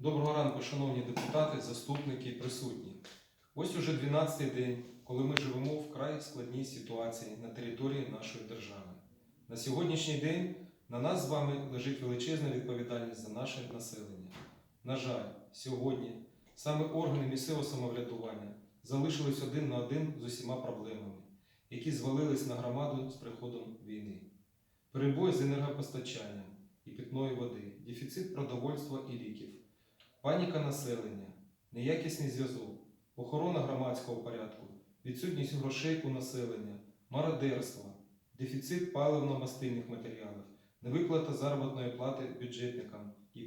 Доброго ранку, шановні депутати, заступники і присутні. Ось уже 12-й день, коли ми живемо в вкрай складній ситуації на території нашої держави. На сьогоднішній день на нас з вами лежить величезна відповідальність за наше населення. На жаль, сьогодні саме органи місцевого самоврядування залишились один на один з усіма проблемами, які звалились на громаду з приходом війни. Перебої з енергопостачанням і питної води, дефіцит продовольства і ліків, паніка населення, неякісний зв'язок, охорона громадського порядку, відсутність грошей у населення, мародерство, дефіцит паливно-мастильних матеріалів, невиплата заробітної плати бюджетникам і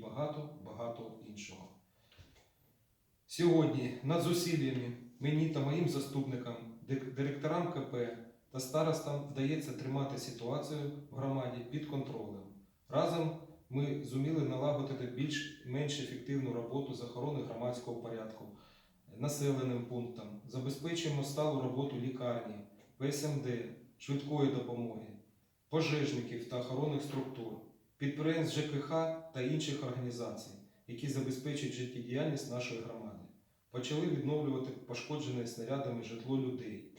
багато іншого. Сьогодні над зусиллями мені та моїм заступникам, директорам КП та старостам вдається тримати ситуацію в громаді під контролем. Разом ми зуміли налагодити більш-менш ефективну роботу з охорони громадського порядку, населеним пунктам, забезпечуємо сталу роботу лікарні, ПСМД, швидкої допомоги, пожежників та охоронних структур, підприємств ЖКХ та інших організацій, які забезпечують життєдіяльність нашої громади. Почали відновлювати пошкоджене снарядами житло людей,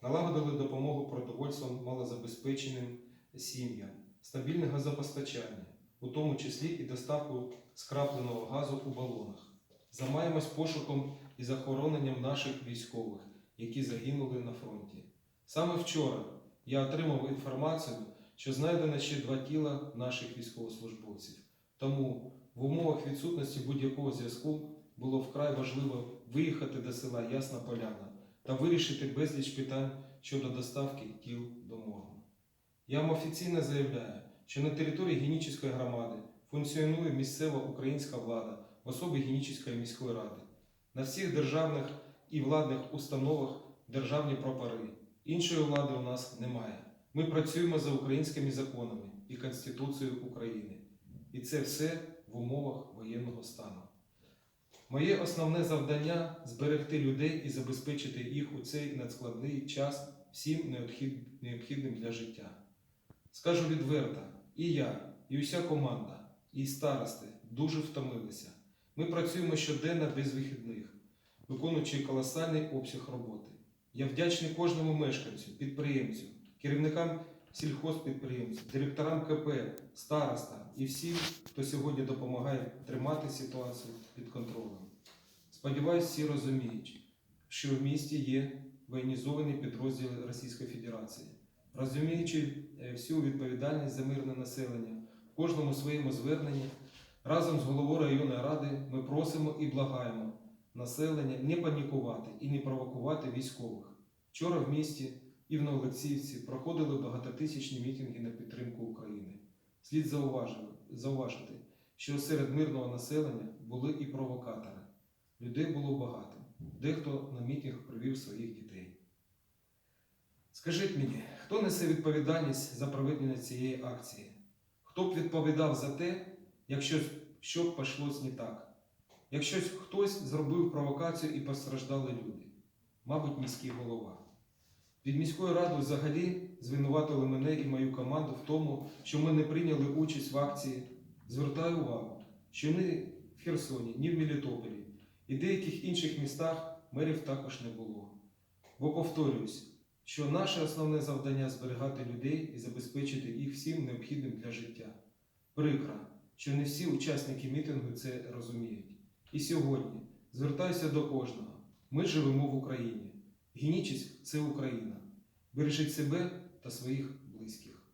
налагодили допомогу продовольством малозабезпеченим сім'ям, стабільне газопостачання, у тому числі і доставку скрапленого газу у балонах. Займаємось пошуком і захороненням наших військових, які загинули на фронті. Саме вчора я отримав інформацію, що знайдено ще 2 тіла наших військовослужбовців. Тому в умовах відсутності будь-якого зв'язку було вкрай важливо виїхати до села Ясна Поляна та вирішити безліч питань щодо доставки тіл до моргу. Я вам офіційно заявляю, що на території Генічеської громади функціонує місцева українська влада в особі Генічеської міської ради. На всіх державних і владних установах державні прапори. Іншої влади у нас немає. Ми працюємо за українськими законами і Конституцією України. І це все в умовах воєнного стану. Моє основне завдання – зберегти людей і забезпечити їх у цей надскладний час всім необхідним для життя. Скажу відверто, і я, і уся команда, і старости дуже втомилися. Ми працюємо щоденно без вихідних, виконуючи колосальний обсяг роботи. Я вдячний кожному мешканцю, підприємцю, керівникам сільхозпідприємств, директорам КП, старостам і всім, хто сьогодні допомагає тримати ситуацію під контролем. Сподіваюсь, всі розуміють, що в місті є воєнізовані підрозділи Російської Федерації. Розуміючи всю відповідальність за мирне населення, в кожному своєму зверненні, разом з головою районної ради ми просимо і благаємо населення не панікувати і не провокувати військових. Вчора в місті і в Новоолексіївці проходили багатотисячні мітинги на підтримку України. Слід зауважити, що серед мирного населення були і провокатори. Людей було багато. Дехто на мітинг привів своїх дітей. Скажіть мені, хто несе відповідальність за проведення цієї акції? Хто б відповідав за те, якщо що пішло не так? Якщо хтось зробив провокацію і постраждали люди? Мабуть, міський голова. Від міської ради взагалі звинуватили мене і мою команду в тому, що ми не прийняли участь в акції. Звертаю увагу, що ні в Херсоні, ні в Мелітополі і деяких інших містах мерів також не було. Бо повторююсь, що наше основне завдання – зберігати людей і забезпечити їх всім необхідним для життя. Прикро, що не всі учасники мітингу це розуміють. І сьогодні звертаюся до кожного. Ми живемо в Україні. Генічеськ – це Україна. Бережіть себе та своїх